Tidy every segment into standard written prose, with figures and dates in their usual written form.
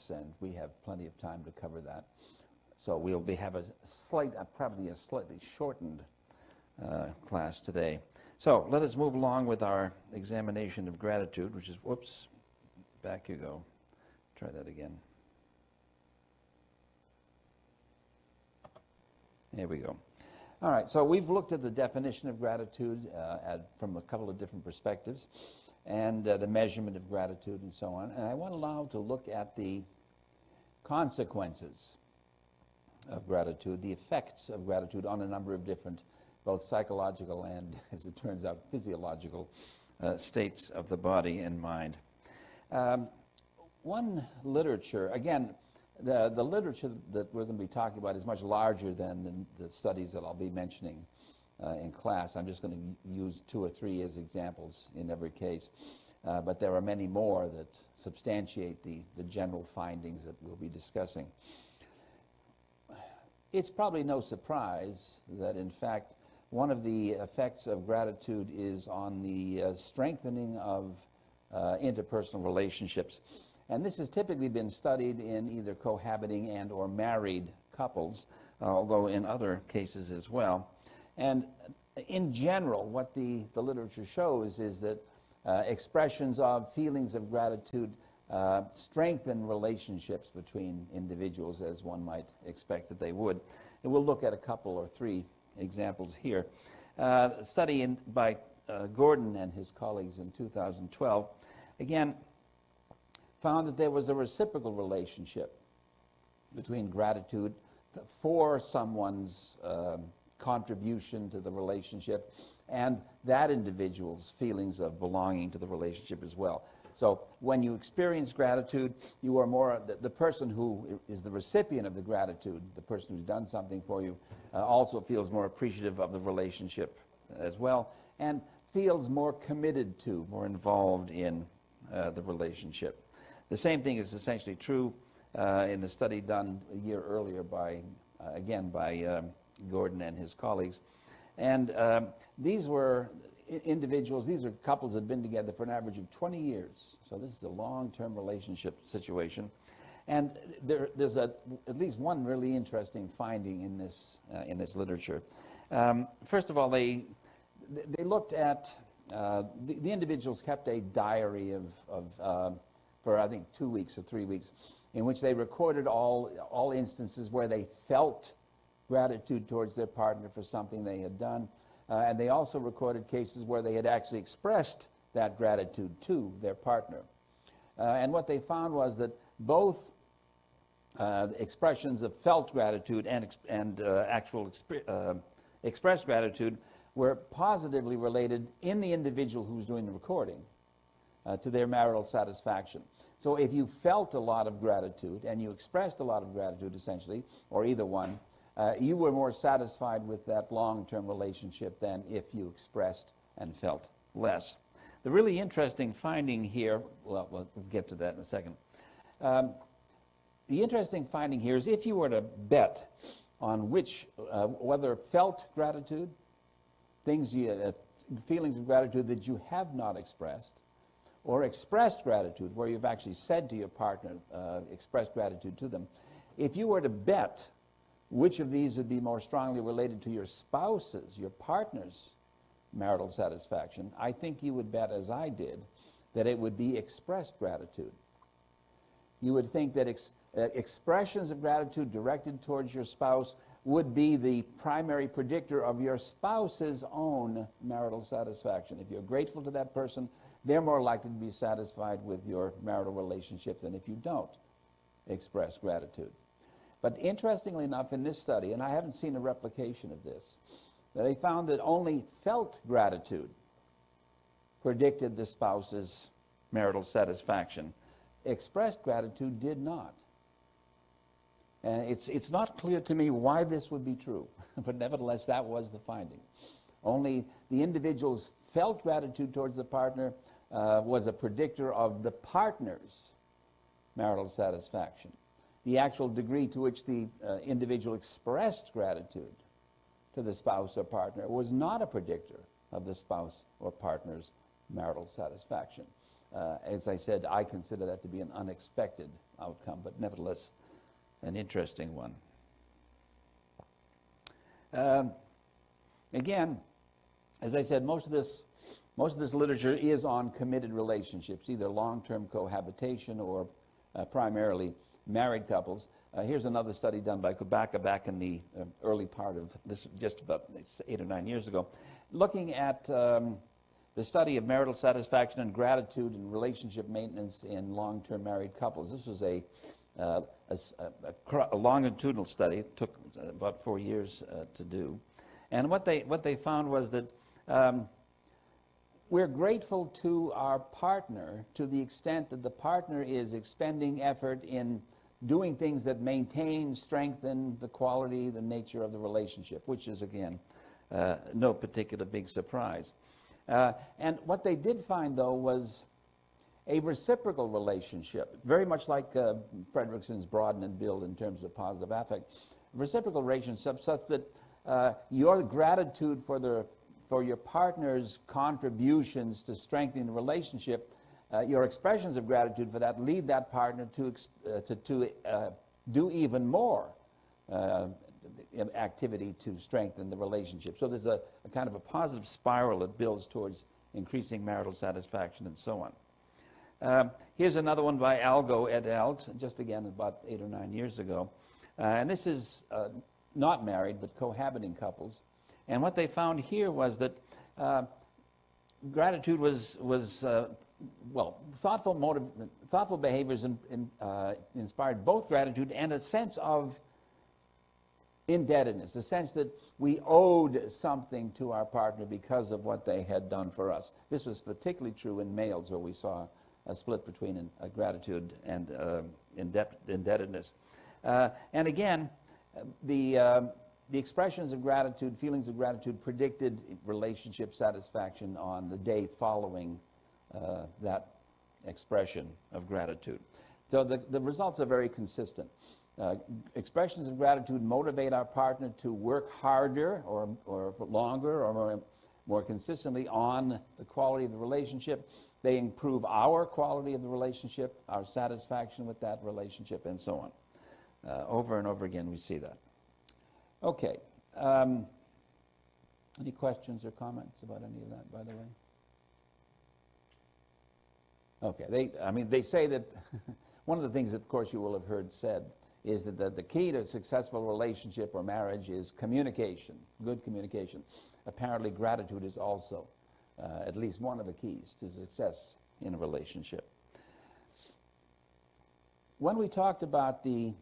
and we have plenty of time to cover that. So we'll have a probably a slightly shortened class today. So let us move along with our examination of gratitude, which is, whoops, back you go. Try that again. There we go. All right, so we've looked at the definition of gratitude from a couple of different perspectives, and the measurement of gratitude and so on. And I want to now to look at the consequences of gratitude, the effects of gratitude on a number of different, both psychological and, as it turns out, physiological states of the body and mind. One literature, again, the literature that we're going to be talking about is much larger than the studies that I'll be mentioning in class. I'm just going to use 2 or 3 as examples in every case. But there are many more that substantiate the general findings that we'll be discussing. It's probably no surprise that, in fact, one of the effects of gratitude is on the strengthening of interpersonal relationships. And this has typically been studied in either cohabiting and or married couples, although in other cases as well. And in general, what the literature shows is that expressions of feelings of gratitude strengthen relationships between individuals, as one might expect that they would. And we'll look at a couple or 3 examples here. A study by Gordon and his colleagues in 2012, again, found that there was a reciprocal relationship between gratitude for someone's contribution to the relationship and that individual's feelings of belonging to the relationship as well. So when you experience gratitude, you are more, the person who is the recipient of the gratitude, the person who's done something for you, also feels more appreciative of the relationship as well, and feels more committed to, more involved in the relationship. The same thing is essentially true in the study done a year earlier by Gordon and his colleagues. And these were individuals, these are couples that had been together for an average of 20 years. So this is a long-term relationship situation. And there's at least one really interesting finding in this literature. First of all, they looked at, the individuals kept a diary for I think 2 weeks or 3 weeks, in which they recorded all instances where they felt gratitude towards their partner for something they had done. And they also recorded cases where they had actually expressed that gratitude to their partner. And what they found was that both expressions of felt gratitude and actual expressed gratitude were positively related in the individual who's doing the recording to their marital satisfaction. So if you felt a lot of gratitude and you expressed a lot of gratitude, essentially, or either one, you were more satisfied with that long-term relationship than if you expressed and felt less. The really interesting finding here, well, we'll get to that in a second. The interesting finding here is if you were to bet on whether felt gratitude, feelings of gratitude that you have not expressed, or expressed gratitude, where you've actually said to your partner, expressed gratitude to them, if you were to bet which of these would be more strongly related to your spouse's, your partner's marital satisfaction, I think you would bet, as I did, that it would be expressed gratitude. You would think that expressions of gratitude directed towards your spouse would be the primary predictor of your spouse's own marital satisfaction. If you're grateful to that person, they're more likely to be satisfied with your marital relationship than if you don't express gratitude. But interestingly enough, in this study, and I haven't seen a replication of this, they found that only felt gratitude predicted the spouse's marital satisfaction. Expressed gratitude did not. And it's not clear to me why this would be true, but nevertheless, that was the finding. Only the individual's felt gratitude towards the partner was a predictor of the partner's marital satisfaction. The actual degree to which the individual expressed gratitude to the spouse or partner was not a predictor of the spouse or partner's marital satisfaction. As I said, I consider that to be an unexpected outcome, but nevertheless an interesting one. Again, as I said, most of this literature is on committed relationships, either long-term cohabitation or primarily married couples. Here's another study done by Kubaka back in the early part of this, just about 8 or 9 years ago, looking at the study of marital satisfaction and gratitude and relationship maintenance in long-term married couples. This was a longitudinal study. It took about 4 years to do. And what they found was that we're grateful to our partner to the extent that the partner is expending effort in doing things that maintain, strengthen the quality, the nature of the relationship, which is, again, no particular big surprise. And what they did find, though, was a reciprocal relationship, very much like Fredrickson's broaden and build in terms of positive affect. Reciprocal relationship such that your gratitude for your partner's contributions to strengthening the relationship, your expressions of gratitude for that lead that partner to do even more activity to strengthen the relationship. So there's a kind of a positive spiral that builds towards increasing marital satisfaction and so on. Here's another one by Algo et al., just again about 8 or 9 years ago. And this is not married but cohabiting couples. And what they found here was that gratitude was thoughtful behaviors inspired both gratitude and a sense of indebtedness, a sense that we owed something to our partner because of what they had done for us. This was particularly true in males, where we saw a split between gratitude and indebtedness. And again, the expressions of gratitude, feelings of gratitude, predicted relationship satisfaction on the day following that expression of gratitude. So the results are very consistent. Expressions of gratitude motivate our partner to work harder or longer or more consistently on the quality of the relationship. They improve our quality of the relationship, our satisfaction with that relationship, and so on. Over and over again we see that. Okay. Any questions or comments about any of that, by the way? Okay. They say that one of the things that, of course, you will have heard said is that the key to a successful relationship or marriage is communication, good communication. Apparently, gratitude is also at least one of the keys to success in a relationship. When we talked about the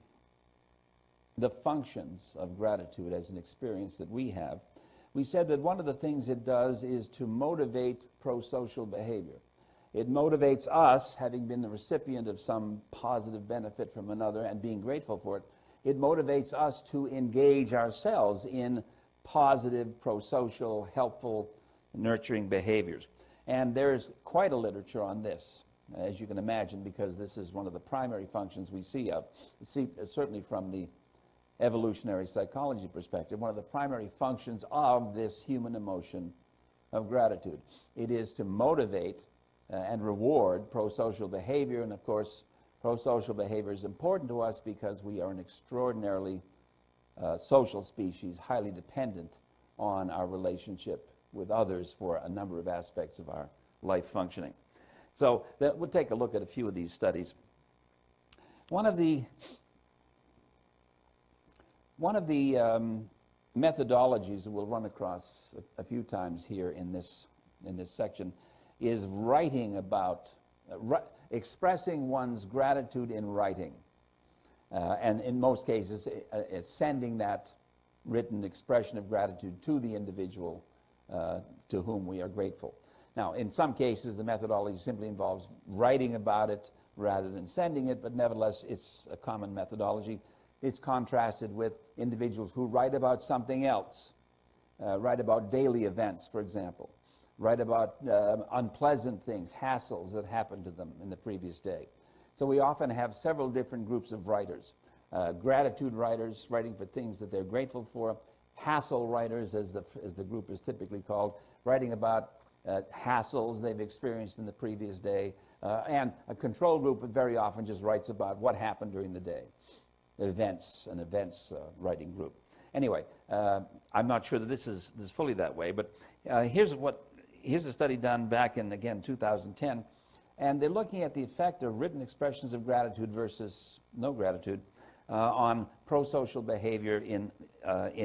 functions of gratitude as an experience that we have, we said that one of the things it does is to motivate pro-social behavior. It motivates us, having been the recipient of some positive benefit from another and being grateful for it, it motivates us to engage ourselves in positive, pro-social, helpful, nurturing behaviors. And there's quite a literature on this, as you can imagine, because this is one of the primary functions we see, certainly from the evolutionary psychology perspective, one of the primary functions of this human emotion of gratitude. It is to motivate and reward pro-social behavior, and of course, pro-social behavior is important to us because we are an extraordinarily social species, highly dependent on our relationship with others for a number of aspects of our life functioning. So we'll take a look at a few of these studies. One of the methodologies that we'll run across a few times here in this section is writing about, expressing one's gratitude in writing. And in most cases, sending that written expression of gratitude to the individual to whom we are grateful. Now, in some cases, the methodology simply involves writing about it rather than sending it, but nevertheless, it's a common methodology. It's contrasted with individuals who write about something else, write about daily events, for example, write about unpleasant things, hassles that happened to them in the previous day. So we often have several different groups of writers. Gratitude writers, writing for things that they're grateful for. Hassle writers, as the group is typically called, writing about hassles they've experienced in the previous day. And a control group very often just writes about what happened during the day, events writing group. Anyway, I'm not sure that this is fully that way, but here's a study done back in, again, 2010, and they're looking at the effect of written expressions of gratitude versus no gratitude on pro-social behavior in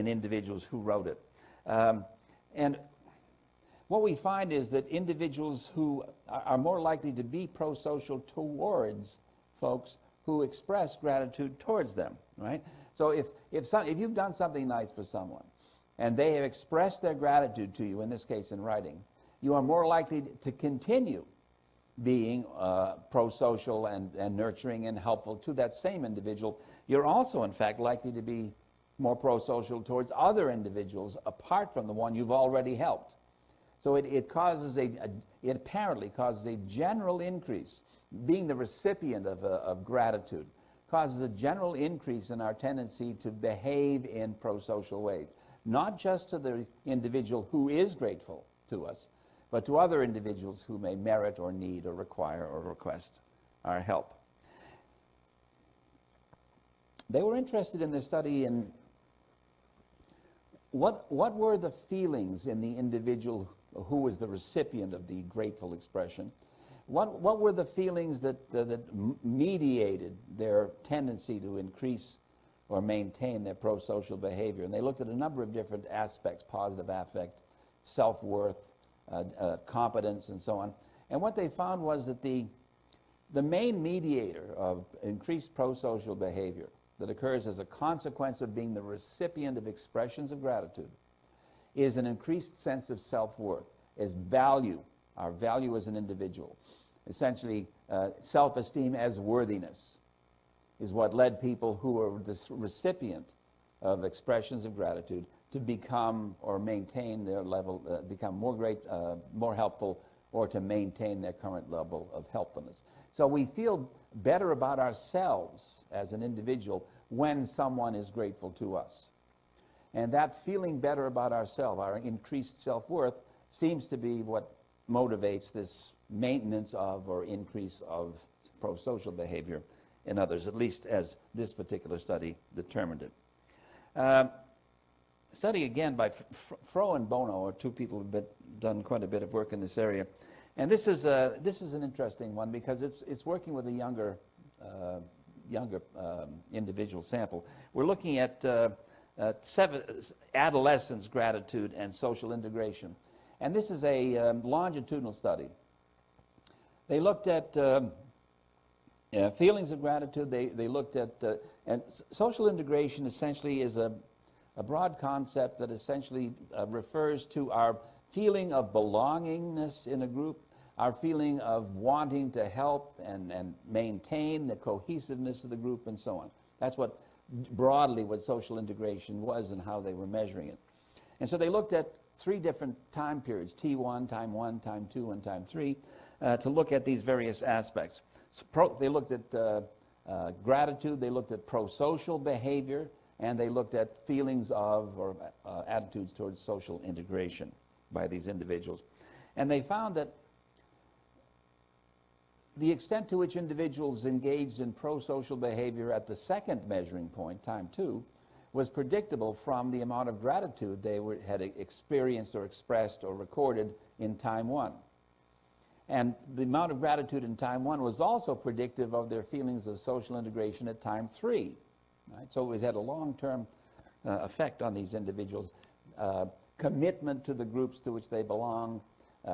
individuals who wrote it. And what we find is that individuals who are more likely to be pro-social towards folks who express gratitude towards them, right? So if you've done something nice for someone and they have expressed their gratitude to you, in this case in writing, you are more likely to continue being pro-social and nurturing and helpful to that same individual. You're also, in fact, likely to be more pro-social towards other individuals apart from the one you've already helped. So it apparently causes a general increase. Being the recipient of gratitude causes a general increase in our tendency to behave in pro-social ways, not just to the individual who is grateful to us, but to other individuals who may merit or need or require or request our help. They were interested in this study in what were the feelings in the individual who was the recipient of the grateful expression. What were the feelings that mediated their tendency to increase or maintain their pro-social behavior? And they looked at a number of different aspects: positive affect, self-worth, competence, and so on. And what they found was that the main mediator of increased pro-social behavior that occurs as a consequence of being the recipient of expressions of gratitude is an increased sense of self-worth, as value, our value as an individual. Essentially, self-esteem as worthiness is what led people who were the recipient of expressions of gratitude to become or maintain their level, become more helpful, or to maintain their current level of helpfulness. So we feel better about ourselves as an individual when someone is grateful to us. And that feeling better about ourselves, our increased self-worth, seems to be what motivates this maintenance of or increase of pro-social behavior in others, at least as this particular study determined it. Study again by Fro and Bono are two people who've done quite a bit of work in this area. And this is an interesting one because it's working with a younger individual sample. We're looking at adolescents' gratitude and social integration. And this is a longitudinal study. They looked at feelings of gratitude. They looked at, and social integration essentially is a broad concept that essentially refers to our feeling of belongingness in a group, our feeling of wanting to help and maintain the cohesiveness of the group, and so on. That's what broadly what social integration was and how they were measuring it. And so they looked at 3 different time periods, T1, time 1, time 2, and time 3, to look at these various aspects. So they looked at gratitude, they looked at pro-social behavior, and they looked at feelings of or attitudes towards social integration by these individuals. And they found that the extent to which individuals engaged in pro-social behavior at the second measuring point, time 2, was predictable from the amount of gratitude they had experienced or expressed or recorded in time 1. And the amount of gratitude in time 1 was also predictive of their feelings of social integration at time 3. Right? So it had a long-term effect on these individuals. Commitment to the groups to which they belong,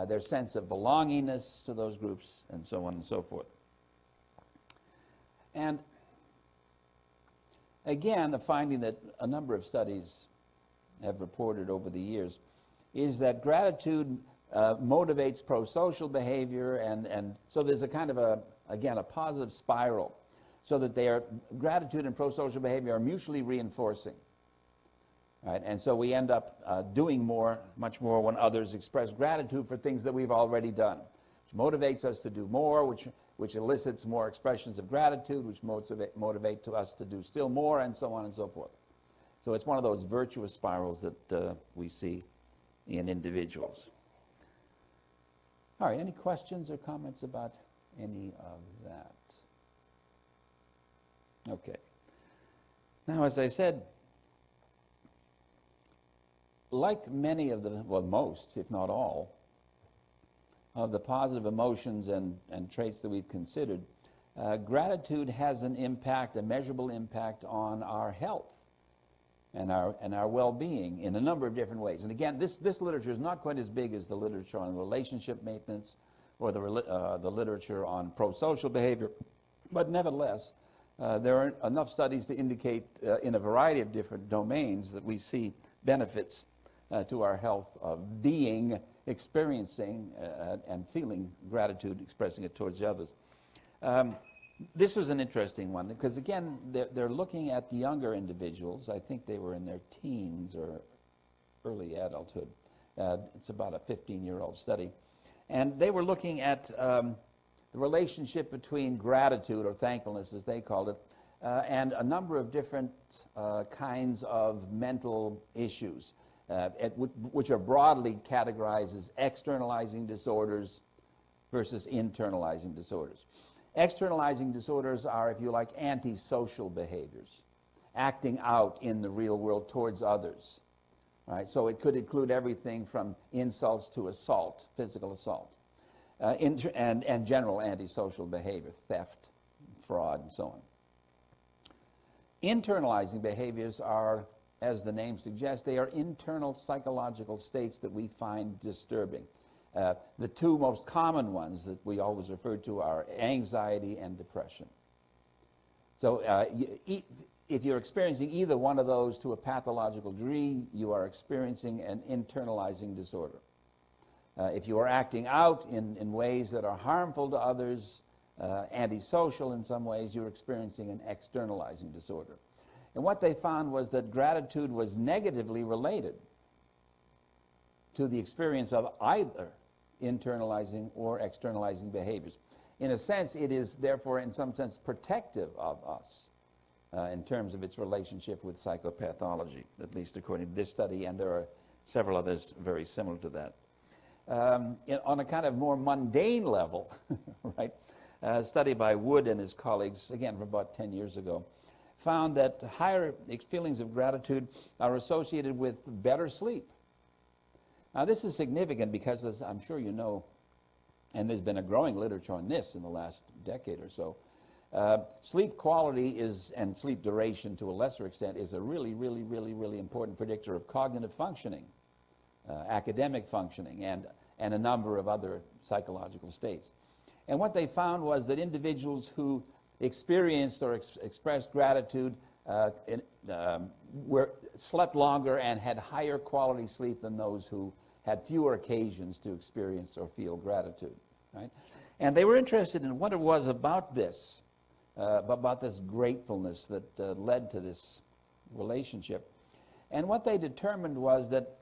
their sense of belongingness to those groups, and so on and so forth. And again, the finding that a number of studies have reported over the years is that gratitude motivates pro-social behavior, and so there's a kind of a positive spiral, so that gratitude and pro-social behavior are mutually reinforcing. Right? And so we end up doing much more when others express gratitude for things that we've already done, which motivates us to do more, which elicits more expressions of gratitude, which motivate to us to do still more, and so on and so forth. So it's one of those virtuous spirals that we see in individuals. All right, any questions or comments about any of that? Okay. Now, as I said, like many of the, well, most, if not all, of the positive emotions and traits that we've considered, gratitude has an impact, a measurable impact on our health and our well-being in a number of different ways. And again, this literature is not quite as big as the literature on relationship maintenance or the literature on pro-social behavior, but nevertheless, there are enough studies to indicate in a variety of different domains that we see benefits to our health of experiencing and feeling gratitude, expressing it towards the others. This was an interesting one because, again, they're looking at younger individuals. I think they were in their teens or early adulthood. It's about a 15-year-old study. And they were looking at the relationship between gratitude, or thankfulness as they called it, and a number of different kinds of mental issues, which are broadly categorized as externalizing disorders versus internalizing disorders. Externalizing disorders are, if you like, antisocial behaviors, acting out in the real world towards others. Right? So it could include everything from insults to assault, physical assault, and general antisocial behavior, theft, fraud, and so on. Internalizing behaviors are, as the name suggests, they are internal psychological states that we find disturbing. The two most common ones that we always refer to are anxiety and depression. So if you're experiencing either one of those to a pathological degree, you are experiencing an internalizing disorder. If you are acting out in ways that are harmful to others, antisocial in some ways, you're experiencing an externalizing disorder. And what they found was that gratitude was negatively related to the experience of either internalizing or externalizing behaviors. In a sense, it is therefore in some sense protective of us in terms of its relationship with psychopathology, at least according to this study, and there are several others very similar to that. On a kind of more mundane level, right, a study by Wood and his colleagues, again from about 10 years ago, found that higher feelings of gratitude are associated with better sleep. Now, this is significant because, as I'm sure you know, and there's been a growing literature on this in the last decade or so, sleep quality and sleep duration to a lesser extent is a really, really, really, really important predictor of cognitive functioning, academic functioning, and a number of other psychological states. And what they found was that individuals who experienced or expressed gratitude slept longer and had higher quality sleep than those who had fewer occasions to experience or feel gratitude. Right? And they were interested in what it was about this gratefulness that led to this relationship. And what they determined was that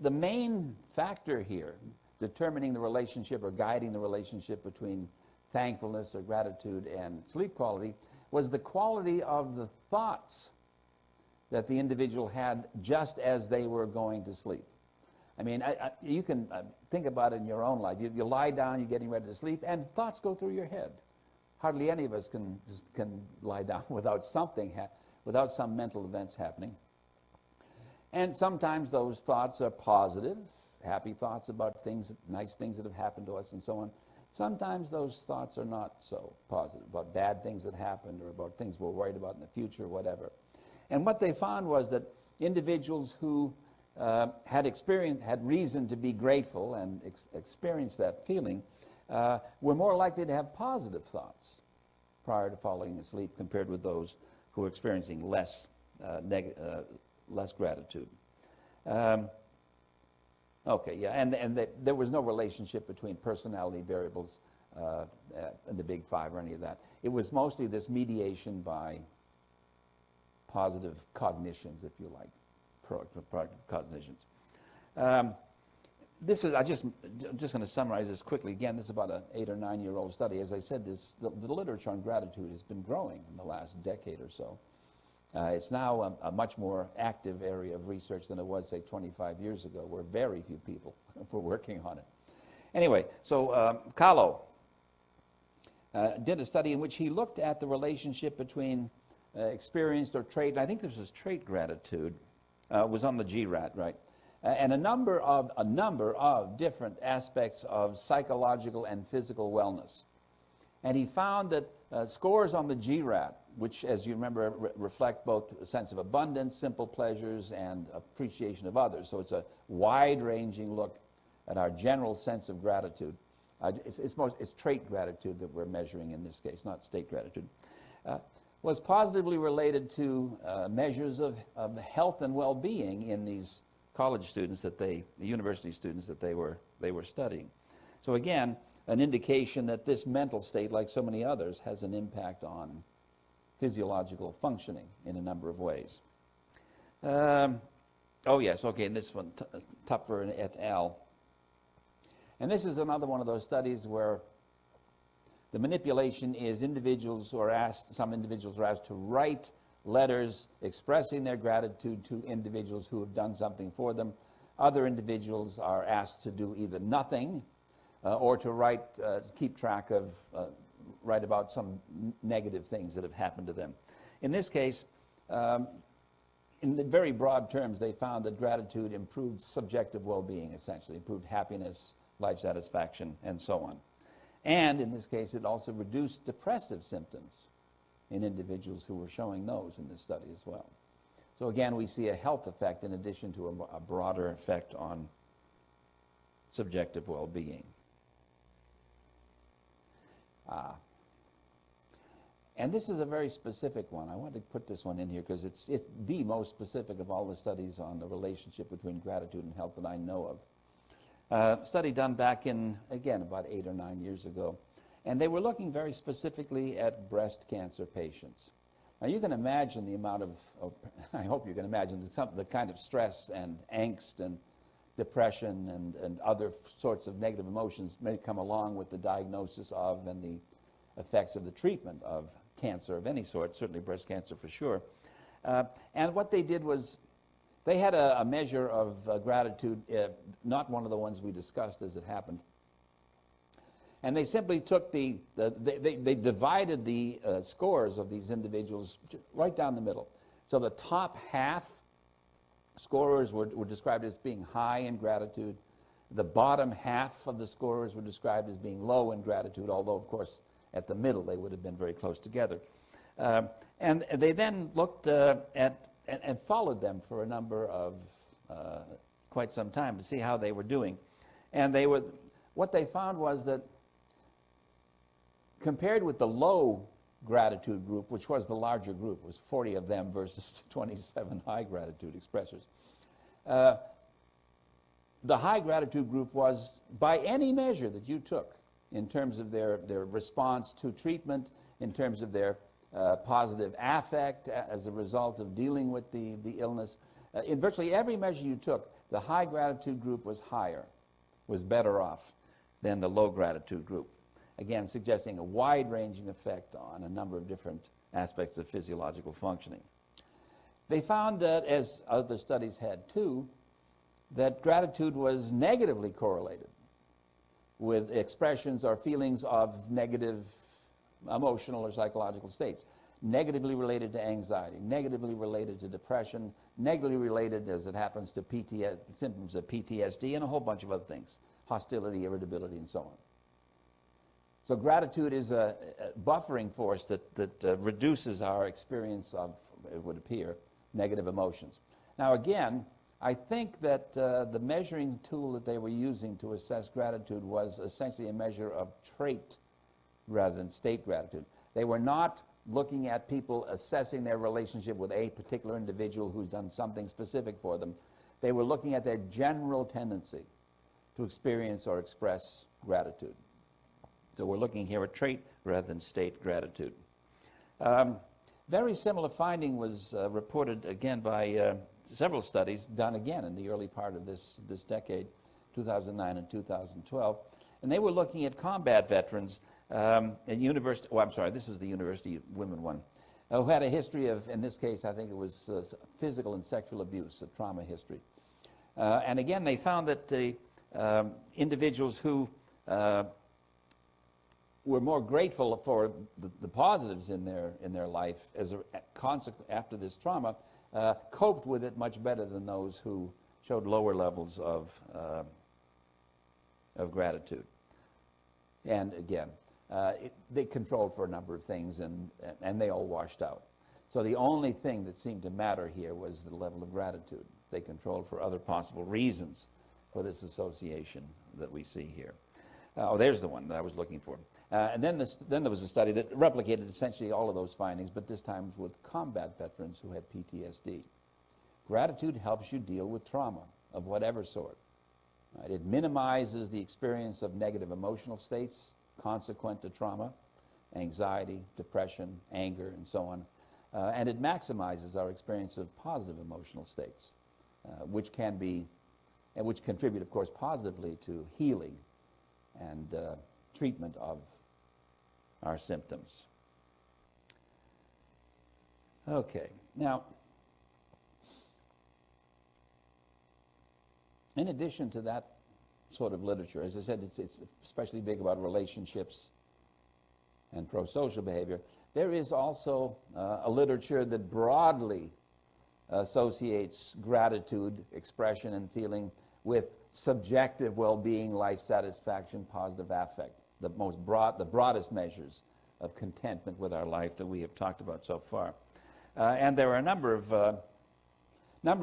the main factor here determining the relationship or guiding the relationship between thankfulness or gratitude and sleep quality was the quality of the thoughts that the individual had just as they were going to sleep. I mean, you can think about it in your own life. You lie down, you're getting ready to sleep, and thoughts go through your head. Hardly any of us can lie down without without some mental events happening. And sometimes those thoughts are positive, happy thoughts about things, nice things that have happened to us and so on. Sometimes those thoughts are not so positive, about bad things that happened or about things we're worried about in the future or whatever. And what they found was that individuals who had reason to be grateful and experienced that feeling were more likely to have positive thoughts prior to falling asleep compared with those who were experiencing less gratitude. Okay, yeah, and there was no relationship between personality variables and the Big Five or any of that. It was mostly this mediation by positive cognitions, if you like, proactive cognitions. I'm just going to summarize this quickly. Again, this is about an 8 or 9 year old study. As I said, the literature on gratitude has been growing in the last decade or so. It's now a much more active area of research than it was, say, 25 years ago, where very few people were working on it. Anyway, so Kahlo did a study in which he looked at the relationship between experienced or trait, I think this was trait gratitude, was on the GRAT, right? And a number of different aspects of psychological and physical wellness. And he found that scores on the GRAT, which, as you remember, reflect both a sense of abundance, simple pleasures, and appreciation of others. So it's a wide-ranging look at our general sense of gratitude. It's trait gratitude that we're measuring in this case, not state gratitude. Was positively related to measures of health and well-being in these college students the university students that they were studying. So again, an indication that this mental state, like so many others, has an impact on physiological functioning in a number of ways. Oh yes, okay, and this one, Tupfer et al. And this is another one of those studies where the manipulation is some individuals are asked to write letters expressing their gratitude to individuals who have done something for them. Other individuals are asked to do either nothing or to keep track of, write about some negative things that have happened to them. In this case, in the very broad terms, they found that gratitude improved subjective well-being, essentially, improved happiness, life satisfaction, and so on. And in this case, it also reduced depressive symptoms in individuals who were showing those in this study as well. So again, we see a health effect in addition to a broader effect on subjective well-being. And this is a very specific one. I want to put this one in here because it's the most specific of all the studies on the relationship between gratitude and health that I know of. Study done back in, again, about 8 or 9 years ago. And they were looking very specifically at breast cancer patients. Now you can imagine the amount of I hope you can imagine the kind of stress and angst and depression and other sorts of negative emotions may come along with the diagnosis of and the effects of the treatment of cancer of any sort, certainly breast cancer for sure. And what they did was they had a measure of gratitude, not one of the ones we discussed as it happened. And they simply took they divided the scores of these individuals right down the middle. So the top half scorers were described as being high in gratitude. The bottom half of the scorers were described as being low in gratitude, although, of course, at the middle they would have been very close together. And they then looked at and followed them for a number of quite some time to see how they were doing. And what they found was that compared with the low gratitude group, which was the larger group, it was 40 of them versus 27 high gratitude expressors, the high gratitude group was, by any measure that you took, in terms of their response to treatment, in terms of their positive affect as a result of dealing with the illness. In virtually every measure you took, the high gratitude group was higher, was better off than the low gratitude group. Again, suggesting a wide-ranging effect on a number of different aspects of physiological functioning. They found that, as other studies had too, that gratitude was negatively correlated with expressions or feelings of negative emotional or psychological states, negatively related to anxiety, negatively related to depression, negatively related, as it happens, to symptoms of PTSD, and a whole bunch of other things, hostility, irritability, and so on. So gratitude is a buffering force that reduces our experience of, it would appear, negative emotions. Now again, I think that the measuring tool that they were using to assess gratitude was essentially a measure of trait rather than state gratitude. They were not looking at people assessing their relationship with a particular individual who's done something specific for them. They were looking at their general tendency to experience or express gratitude. So we're looking here at trait rather than state gratitude. Very similar finding was reported again by several studies done again in the early part of this decade, 2009 and 2012. And they were looking at combat veterans at university, this is the University Women one, who had a history of, in this case, I think it was physical and sexual abuse, a trauma history. And again, they found that the individuals who were more grateful for the positives in their life as a consequence after this trauma, coped with it much better than those who showed lower levels of gratitude. And again, they controlled for a number of things, and they all washed out. So the only thing that seemed to matter here was the level of gratitude. They controlled for other possible reasons for this association that we see here. Oh, there's the one that I was looking for. And then there was a study that replicated essentially all of those findings, but this time with combat veterans who had PTSD. Gratitude helps you deal with trauma of whatever sort. Right? It minimizes the experience of negative emotional states consequent to trauma, anxiety, depression, anger, and so on. And it maximizes our experience of positive emotional states, which can be, and which contribute, of course, positively to healing and treatment of our symptoms. Okay, now, in addition to that sort of literature, as I said, it's especially big about relationships and pro-social behavior. There is also a literature that broadly associates gratitude, expression, and feeling with subjective well-being, life satisfaction, positive affect, the broadest measures of contentment with our life that we have talked about so far. And there are a number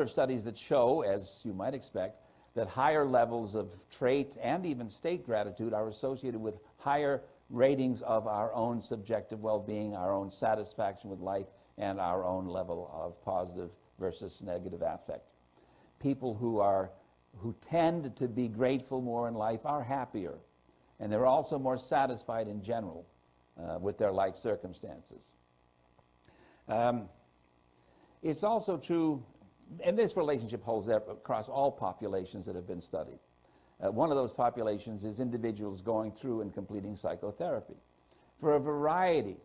of studies that show, as you might expect, that higher levels of trait and even state gratitude are associated with higher ratings of our own subjective well-being, our own satisfaction with life, and our own level of positive versus negative affect. People who tend to be grateful more in life are happier, and they're also more satisfied in general with their life circumstances. It's also true, and this relationship holds across all populations that have been studied. One of those populations is individuals going through and completing psychotherapy for a variety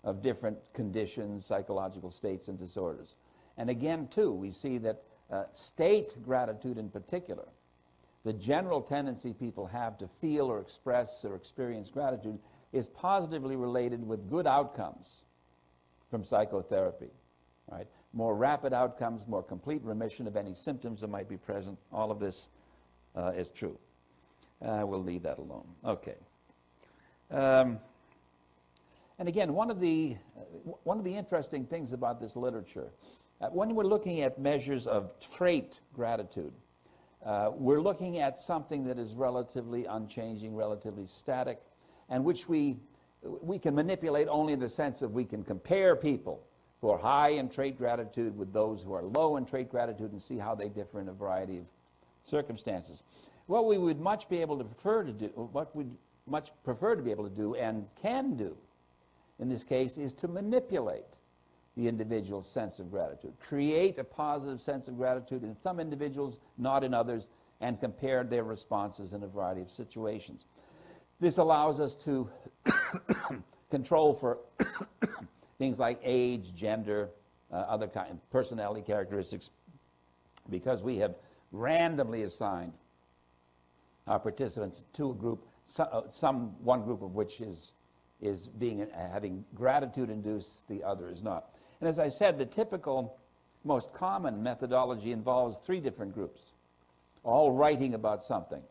of different conditions, psychological states, and disorders. And again, too, we see that state gratitude in particular, the general tendency people have to feel or express or experience gratitude, is positively related with good outcomes from psychotherapy. Right? More rapid outcomes, more complete remission of any symptoms that might be present. All of this is true. We'll leave that alone. Okay. And again, one of the interesting things about this literature, when we're looking at measures of trait gratitude, we're looking at something that is relatively unchanging, relatively static, and which we can manipulate only in the sense of we can compare people who are high in trait gratitude with those who are low in trait gratitude and see how they differ in a variety of circumstances. What we would much be able to prefer to do, what we'd much prefer to be able to do and can do in this case is to manipulate the individual's sense of gratitude, create a positive sense of gratitude in some individuals, not in others, and compare their responses in a variety of situations. This allows us to control for things like age, gender, other kind of personality characteristics, because we have randomly assigned our participants to a group, one group of which is having gratitude induced, the other is not. And as I said, the typical, most common methodology involves 3 different groups, all writing about something.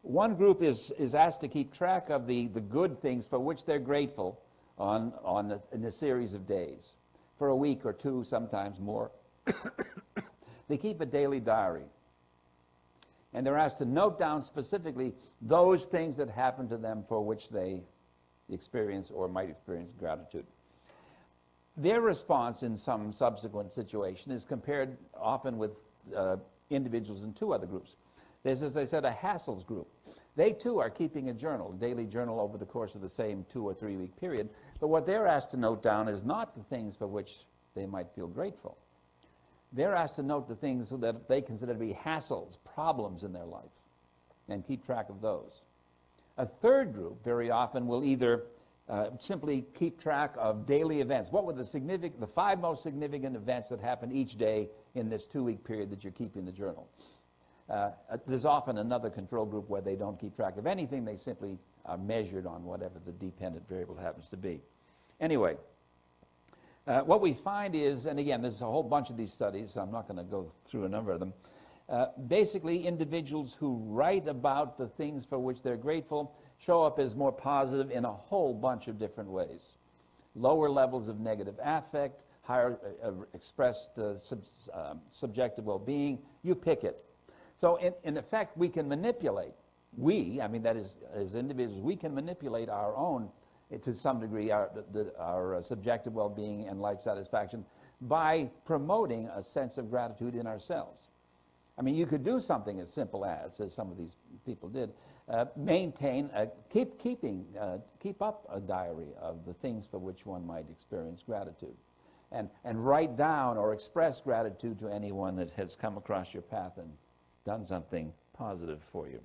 One group is asked to keep track of the good things for which they're grateful in a series of days, for a week or 2, sometimes more. They keep a daily diary. And they're asked to note down specifically those things that happen to them for which they experience or might experience gratitude. Their response in some subsequent situation is compared often with individuals in 2 other groups. There's, as I said, a Hassel's group. They too are keeping a journal, a daily journal over the course of the same 2 or 3 week period. But what they're asked to note down is not the things for which they might feel grateful. They're asked to note the things that they consider to be hassles, problems in their life, and keep track of those. A third group very often will either simply keep track of daily events. What were the 5 most significant events that happened each day in this 2-week period that you're keeping the journal? There's often another control group where they don't keep track of anything. They simply are measured on whatever the dependent variable happens to be. Anyway, what we find is, and again, there's a whole bunch of these studies, so I'm not going to go through a number of them. Basically, individuals who write about the things for which they're grateful show up as more positive in a whole bunch of different ways. Lower levels of negative affect, higher expressed subjective well-being, you pick it. So in effect, we can manipulate, that is, as individuals, we can manipulate our own, to some degree, our subjective well-being and life satisfaction by promoting a sense of gratitude in ourselves. I mean, you could do something as simple as some of these people did, keep up a diary of the things for which one might experience gratitude, and write down or express gratitude to anyone that has come across your path and done something positive for you.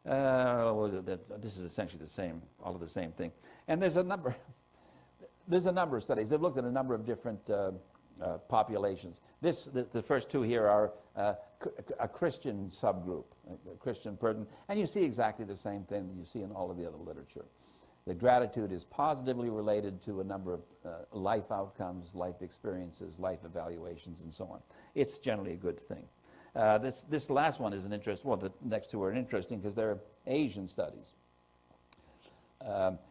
This is essentially the same, all of the same thing. And there's a number of studies. They've looked at a number of different populations. The first two here are a Christian subgroup, a Christian person, and you see exactly the same thing that you see in all of the other literature. That gratitude is positively related to a number of life outcomes, life experiences, life evaluations, and so on. It's generally a good thing. This last one is an interest. Well, the next two are interesting because they're Asian studies.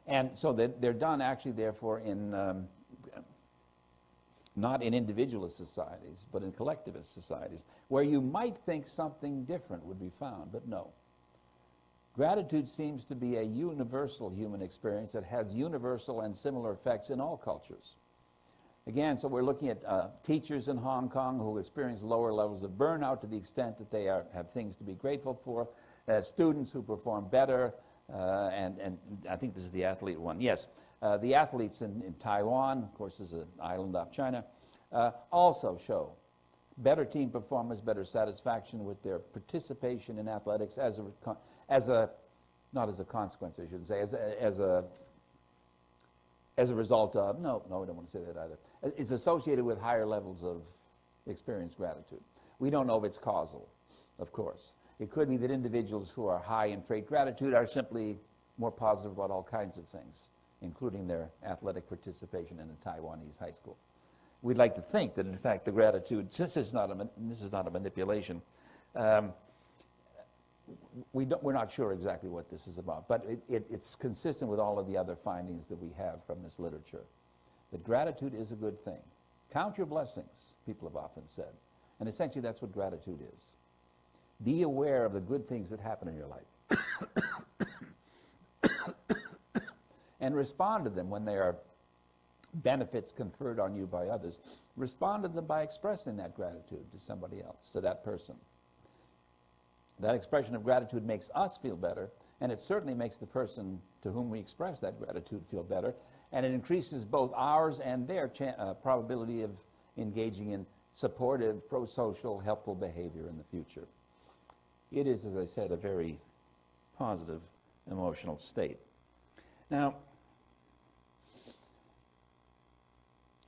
And so they're done actually, therefore, in not in individualist societies, but in collectivist societies, where you might think something different would be found, but no. Gratitude seems to be a universal human experience that has universal and similar effects in all cultures. Again, so we're looking at teachers in Hong Kong who experience lower levels of burnout to the extent that they have things to be grateful for, students who perform better, and I think this is the athlete one. Yes, the athletes in Taiwan, of course, is an island off China, also show better team performance, better satisfaction with their participation in athletics not as a consequence, I shouldn't say, as a result of, no, I don't want to say that either. It's associated with higher levels of experienced gratitude. We don't know if it's causal, of course. It could be that individuals who are high in trait gratitude are simply more positive about all kinds of things, including their athletic participation in a Taiwanese high school. We'd like to think that, in fact, the gratitude, since this is not a manipulation, we're not sure exactly what this is about, but it's consistent with all of the other findings that we have from this literature, that gratitude is a good thing. Count your blessings, people have often said, and essentially that's what gratitude is. Be aware of the good things that happen in your life and respond to them when they are benefits conferred on you by others. Respond to them by expressing that gratitude to somebody else, to that person. That expression of gratitude makes us feel better, and it certainly makes the person to whom we express that gratitude feel better, and it increases both ours and their probability of engaging in supportive, pro-social, helpful behavior in the future. It is, as I said, a very positive emotional state. Now,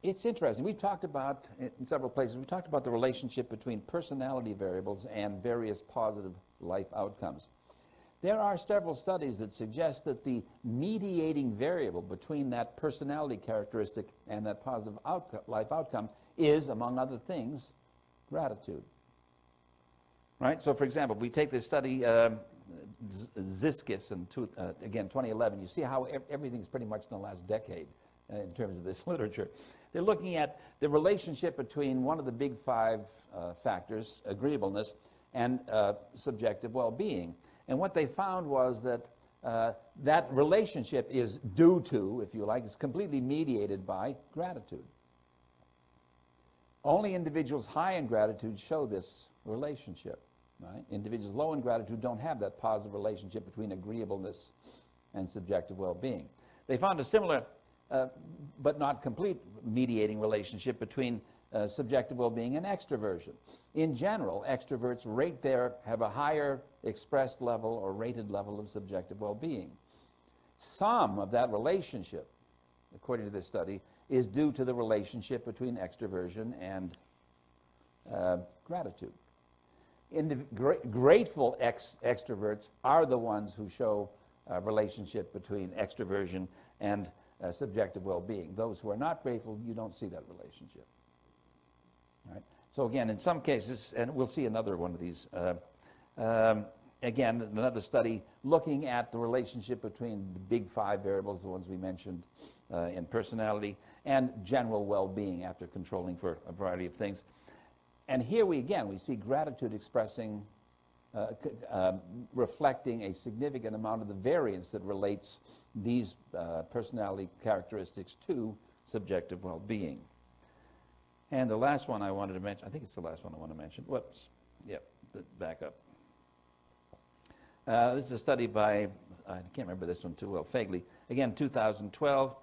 it's interesting. We've talked about, in several places, we've talked about the relationship between personality variables and various positive life outcomes. There are several studies that suggest that the mediating variable between that personality characteristic and that positive life outcome is, among other things, gratitude. Right? So, for example, if we take this study, Ziskis, again, 2011, you see how everything's pretty much in the last decade in terms of this literature. They're looking at the relationship between one of the big five factors, agreeableness, and subjective well-being. And what they found was that that relationship is due to, if you like, is completely mediated by gratitude. Only individuals high in gratitude show this relationship. Right? Individuals low in gratitude don't have that positive relationship between agreeableness and subjective well-being. They found a similar but not complete mediating relationship between subjective well-being and extroversion. In general, extroverts have a higher expressed level or rated level of subjective well-being. Some of that relationship, according to this study, is due to the relationship between extroversion and gratitude. Grateful extroverts are the ones who show relationship between extroversion and subjective well-being. Those who are not grateful, you don't see that relationship. Right? So again, in some cases, and we'll see another one of these, again, another study looking at the relationship between the big 5 variables, the ones we mentioned in personality, and general well-being after controlling for a variety of things. And here we see gratitude expressing, reflecting a significant amount of the variance that relates these personality characteristics to subjective well-being. And the last one I wanted to mention, I think it's the last one I want to mention. Whoops. Yep, back up. This is a study by, I can't remember this one too well, Fagley. Again, 2012.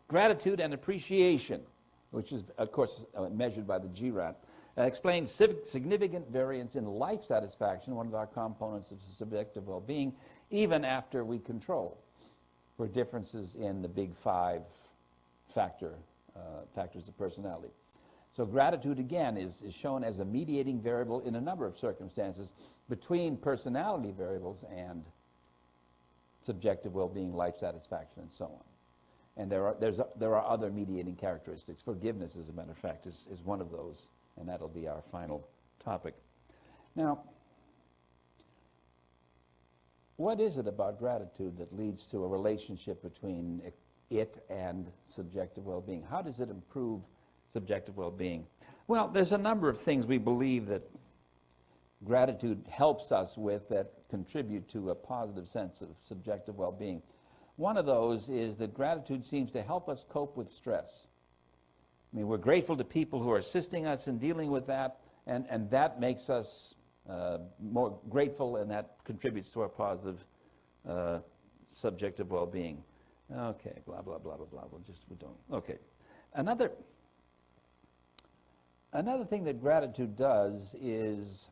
Gratitude and appreciation, which is, of course, measured by the GRAT, explains significant variance in life satisfaction, one of our components of subjective well-being, even after we control for differences in the big 5 factors of personality. So gratitude, again, is shown as a mediating variable in a number of circumstances between personality variables and subjective well-being, life satisfaction, and so on. And there are other mediating characteristics. Forgiveness, as a matter of fact, is one of those, and that'll be our final topic. Now, what is it about gratitude that leads to a relationship between it and subjective well-being? How does it improve subjective well-being? Well, there's a number of things we believe that gratitude helps us with that contribute to a positive sense of subjective well-being. One of those is that gratitude seems to help us cope with stress. I mean, we're grateful to people who are assisting us in dealing with that, and that makes us more grateful, and that contributes to our positive subjective well-being. Okay, blah, blah, blah, blah, blah. We don't. Okay. Another thing that gratitude does is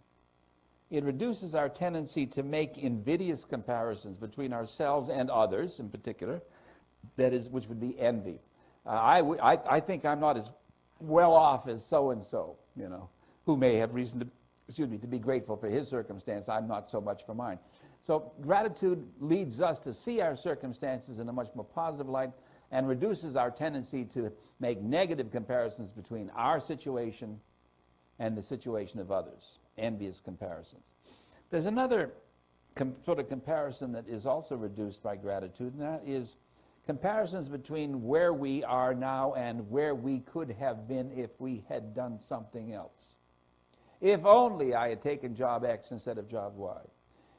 it reduces our tendency to make invidious comparisons between ourselves and others, in particular, that is, which would be envy. I think I'm not as well off as so-and-so, who may have reason to be grateful for his circumstance. I'm not so much for mine. So gratitude leads us to see our circumstances in a much more positive light and reduces our tendency to make negative comparisons between our situation and the situation of others, envious comparisons. There's another sort of comparison that is also reduced by gratitude, and that is comparisons between where we are now and where we could have been if we had done something else. If only I had taken job X instead of job Y.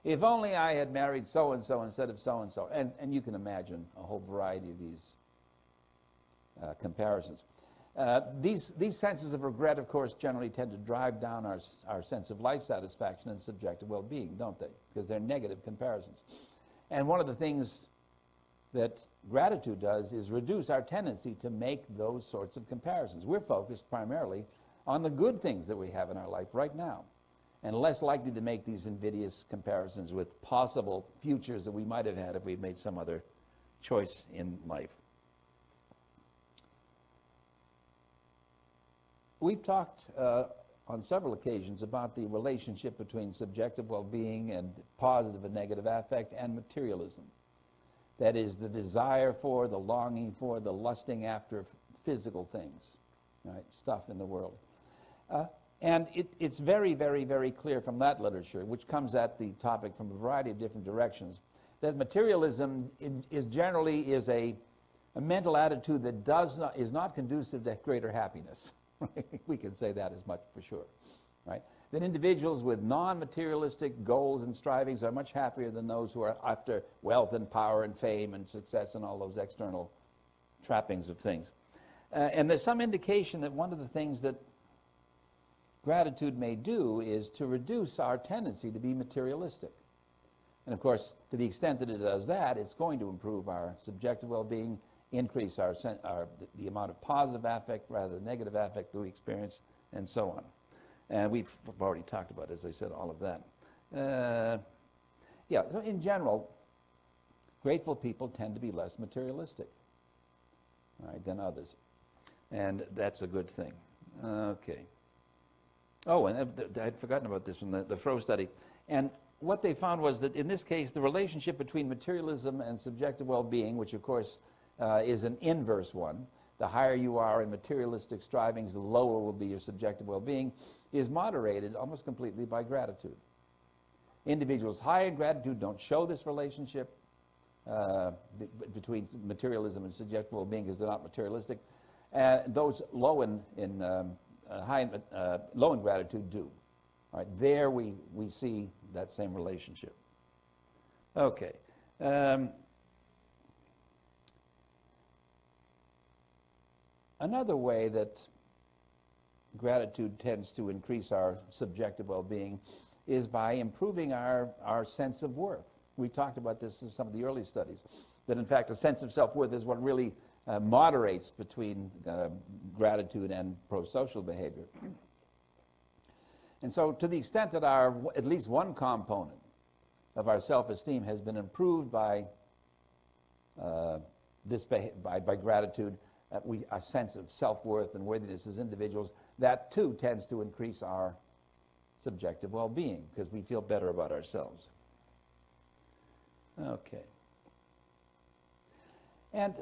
If only I had married so-and-so instead of so-and-so. And you can imagine a whole variety of these comparisons. These senses of regret, of course, generally tend to drive down our sense of life satisfaction and subjective well-being, don't they? Because they're negative comparisons. And one of the things that gratitude does is reduce our tendency to make those sorts of comparisons. We're focused primarily on the good things that we have in our life right now, and less likely to make these invidious comparisons with possible futures that we might have had if we'd made some other choice in life. We've talked on several occasions about the relationship between subjective well-being and positive and negative affect and materialism. That is, the desire for, the longing for, the lusting after physical things, right? Stuff in the world. And it's very, very, very clear from that literature, which comes at the topic from a variety of different directions, that materialism is generally a mental attitude that is not conducive to greater happiness. We can say that as much for sure, right? That individuals with non-materialistic goals and strivings are much happier than those who are after wealth and power and fame and success and all those external trappings of things. And there's some indication that one of the things that gratitude may do is to reduce our tendency to be materialistic. And of course, to the extent that it does that, it's going to improve our subjective well-being, increase the amount of positive affect rather than negative affect that we experience, and so on. And we've already talked about, as I said, all of that. So in general, grateful people tend to be less materialistic, right, than others. And that's a good thing. Okay. Oh, and I'd forgotten about this one, the Froh study. And what they found was that in this case, the relationship between materialism and subjective well-being, which of course is an inverse one, the higher you are in materialistic strivings, the lower will be your subjective well-being, is moderated almost completely by gratitude. Individuals high in gratitude don't show this relationship between materialism and subjective well-being because they're not materialistic. Those low in gratitude do. All right, there we see that same relationship. Okay. Another way that gratitude tends to increase our subjective well-being is by improving our sense of worth. We talked about this in some of the early studies, that in fact a sense of self-worth is what really moderates between gratitude and pro-social behavior. And so to the extent that at least one component of our self-esteem has been improved by gratitude, our sense of self-worth and worthiness as individuals, that too tends to increase our subjective well-being because we feel better about ourselves. Okay. And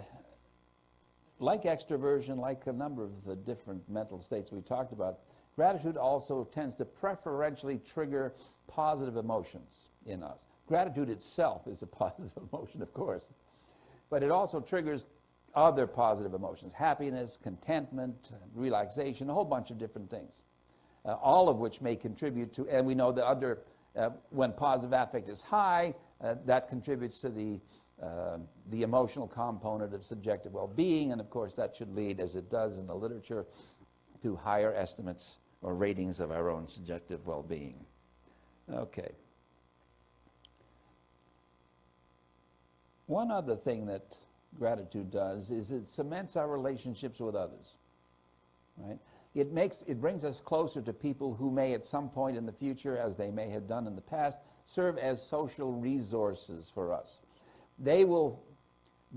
like extroversion, like a number of the different mental states we talked about, gratitude also tends to preferentially trigger positive emotions in us. Gratitude itself is a positive emotion, of course, but it also triggers other positive emotions, happiness, contentment, relaxation, a whole bunch of different things, all of which may contribute to, and we know that when positive affect is high, that contributes to the emotional component of subjective well-being, and of course that should lead, as it does in the literature, to higher estimates or ratings of our own subjective well-being. Okay. One other thing that gratitude does is it cements our relationships with others, right? It brings us closer to people who may at some point in the future, as they may have done in the past, serve as social resources for us. They will,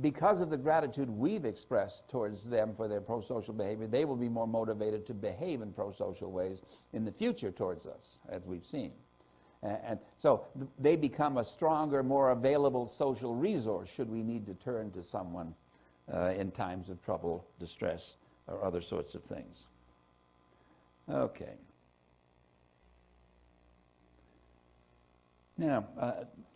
because of the gratitude we've expressed towards them for their pro-social behavior, they will be more motivated to behave in pro-social ways in the future towards us, as we've seen. And so they become a stronger, more available social resource should we need to turn to someone in times of trouble, distress, or other sorts of things. Okay. Now,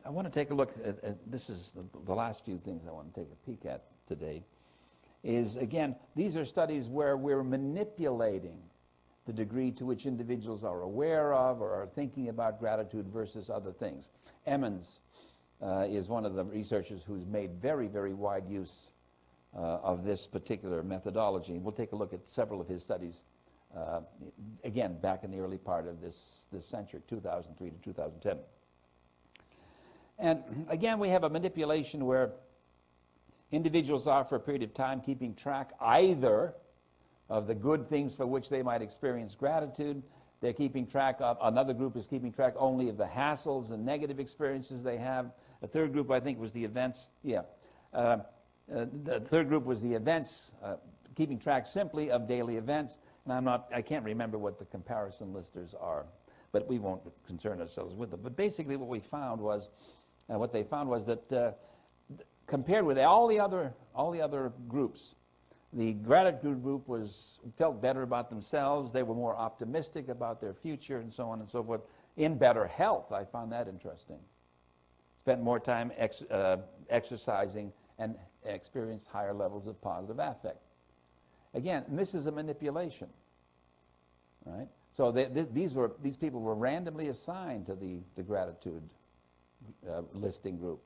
I want to take a look at this is the last few things I want to take a peek at today, is, again, these are studies where we're manipulating the degree to which individuals are aware of or are thinking about gratitude versus other things. Emmons is one of the researchers who's made very, very wide use of this particular methodology. We'll take a look at several of his studies, again, back in the early part of this century, 2003 to 2010. And again, we have a manipulation where individuals are, for a period of time, keeping track either of the good things for which they might experience gratitude. They're keeping track of, another group is keeping track only of the hassles and negative experiences they have. A third group, I think, was the events. The third group was the events, keeping track simply of daily events. And I can't remember what the comparison listers are, but we won't concern ourselves with them. But basically what they found was that compared with all the other groups, the gratitude group felt better about themselves. They were more optimistic about their future, and so on and so forth. In better health, I found that interesting. Spent more time exercising and experienced higher levels of positive affect. Again, this is a manipulation, right? So these people were randomly assigned to the gratitude listing group.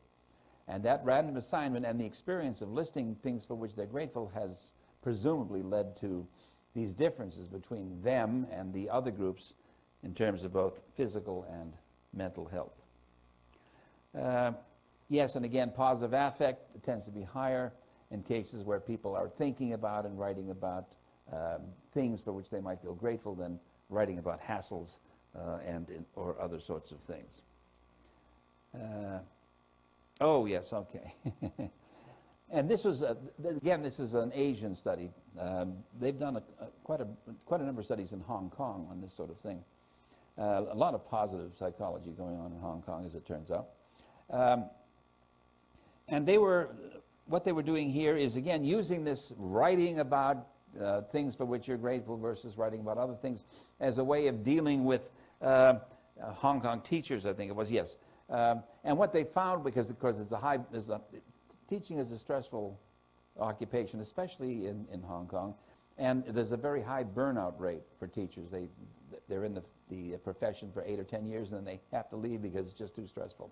And that random assignment and the experience of listing things for which they're grateful has presumably led to these differences between them and the other groups in terms of both physical and mental health. Yes, and again, positive affect tends to be higher in cases where people are thinking about and writing about things for which they might feel grateful than writing about hassles or other sorts of things. Oh, yes, okay. And this was, again, this is an Asian study. They've done quite a number of studies in Hong Kong on this sort of thing. A lot of positive psychology going on in Hong Kong, as it turns out. And what they were doing here is, again, using this writing about things for which you're grateful versus writing about other things as a way of dealing with Hong Kong teachers, I think it was, yes. And what they found, because of course teaching is a stressful occupation, especially in Hong Kong, and there's a very high burnout rate for teachers. They're in the profession for 8 or 10 years, and then they have to leave because it's just too stressful.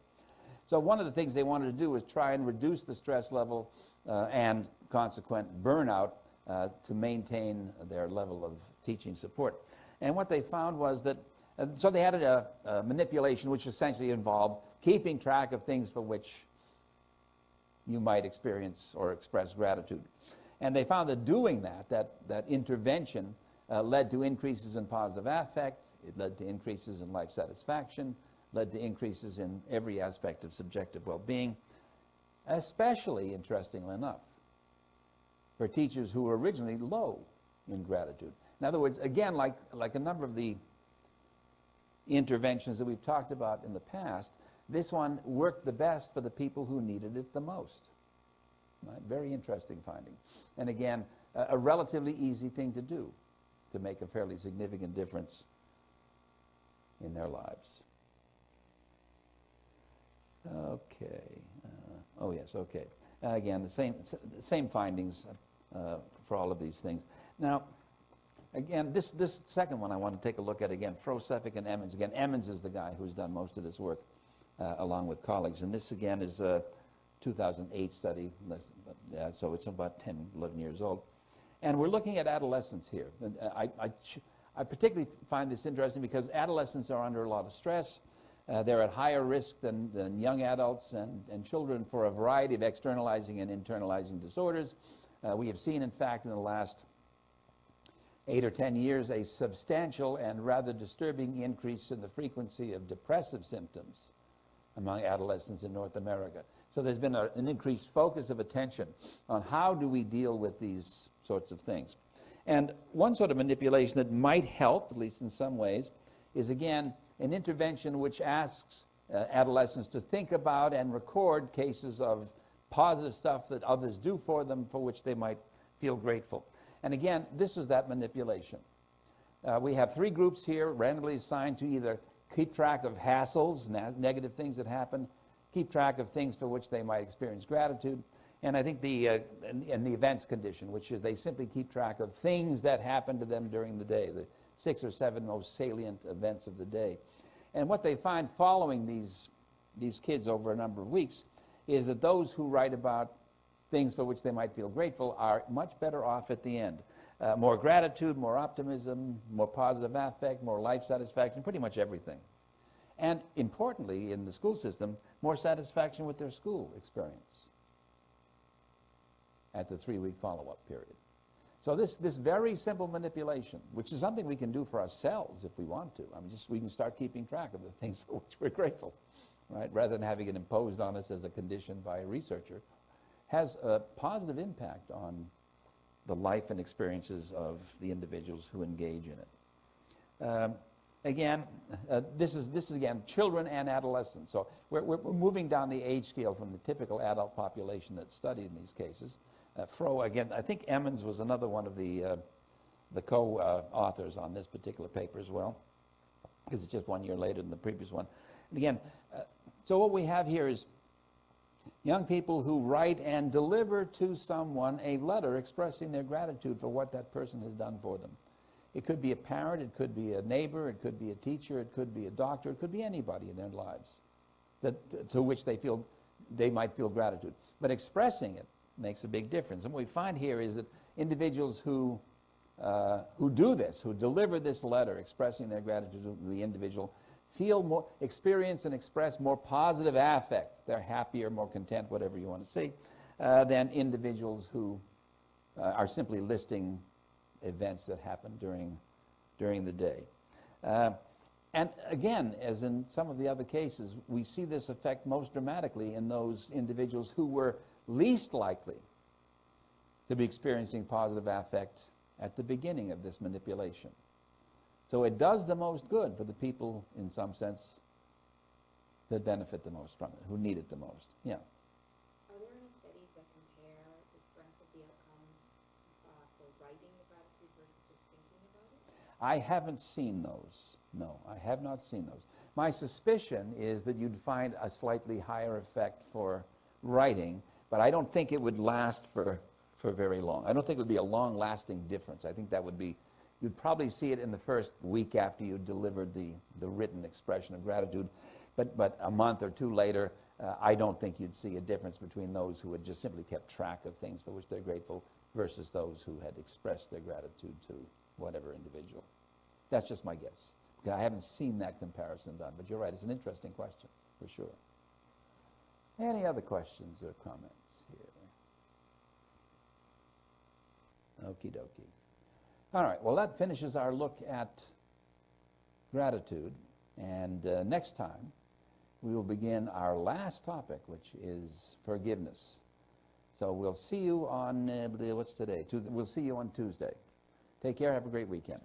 So one of the things they wanted to do was try and reduce the stress level and consequent burnout to maintain their level of teaching support. And what they found was that, so they had a manipulation which essentially involved keeping track of things for which you might experience or express gratitude. And they found that doing that intervention led to increases in positive affect, it led to increases in life satisfaction, led to increases in every aspect of subjective well-being, especially, interestingly enough, for teachers who were originally low in gratitude. In other words, again, like a number of the interventions that we've talked about in the past, this one worked the best for the people who needed it the most. Right? Very interesting finding. And again, a relatively easy thing to do to make a fairly significant difference in their lives. Okay. Oh, yes, okay. Again, the same findings for all of these things. Now, again, this second one I want to take a look at again, Frosefic and Emmons. Again, Emmons is the guy who's done most of this work along with colleagues. And this, again, is a 2008 study, so it's about 10, 11 years old. And we're looking at adolescents here. And I particularly find this interesting because adolescents are under a lot of stress. They're at higher risk than young adults and children for a variety of externalizing and internalizing disorders. We have seen, in fact, in the last 8 or 10 years, a substantial and rather disturbing increase in the frequency of depressive symptoms among adolescents in North America. So there's been an increased focus of attention on how do we deal with these sorts of things. And one sort of manipulation that might help, at least in some ways, is, again, an intervention which asks adolescents to think about and record cases of positive stuff that others do for them for which they might feel grateful. And again, this is that manipulation. We have 3 groups here randomly assigned to either keep track of hassles, negative things that happen, keep track of things for which they might experience gratitude, and I think the events condition, which is they simply keep track of things that happen to them during the day, the 6 or 7 most salient events of the day. And what they find following these kids over a number of weeks is that those who write about things for which they might feel grateful are much better off at the end. More gratitude, more optimism, more positive affect, more life satisfaction, pretty much everything. And importantly, in the school system, more satisfaction with their school experience at the 3-week follow-up period. So this very simple manipulation, which is something we can do for ourselves if we want to. I mean, we can start keeping track of the things for which we're grateful, right? Rather than having it imposed on us as a condition by a researcher, has a positive impact on the life and experiences of the individuals who engage in it. Again, this is again children and adolescents. So we're moving down the age scale from the typical adult population that's studied in these cases. Again, I think Emmons was another one of the co-authors on this particular paper as well, because it's just 1 year later than the previous one. And again, so what we have here is young people who write and deliver to someone a letter expressing their gratitude for what that person has done for them. It could be a parent, it could be a neighbor, it could be a teacher, it could be a doctor, it could be anybody in their lives to which they might feel gratitude. But expressing it makes a big difference. And what we find here is that individuals who do this, who deliver this letter expressing their gratitude to the individual, experience and express more positive affect. They're happier, more content, whatever you want to say, than individuals who are simply listing events that happen during the day. And again, as in some of the other cases, we see this effect most dramatically in those individuals who were least likely to be experiencing positive affect at the beginning of this manipulation. So it does the most good for the people, in some sense, that benefit the most from it, who need it the most. Yeah. Are there any studies that compare the strength of the outcome for writing the gratitude versus just thinking about it? I haven't seen those. No, I have not seen those. My suspicion is that you'd find a slightly higher effect for writing, but I don't think it would last for very long. I don't think it would be a long-lasting difference. I think that would be, you'd probably see it in the first week after you delivered the written expression of gratitude, but a month or two later, I don't think you'd see a difference between those who had just simply kept track of things for which they're grateful versus those who had expressed their gratitude to whatever individual. That's just my guess. I haven't seen that comparison done, but you're right, it's an interesting question, for sure. Any other questions or comments here? Okie dokie. All right, well, that finishes our look at gratitude, and next time we will begin our last topic, which is forgiveness. So we'll see you on, what's today? We'll see you on Tuesday. Take care, have a great weekend.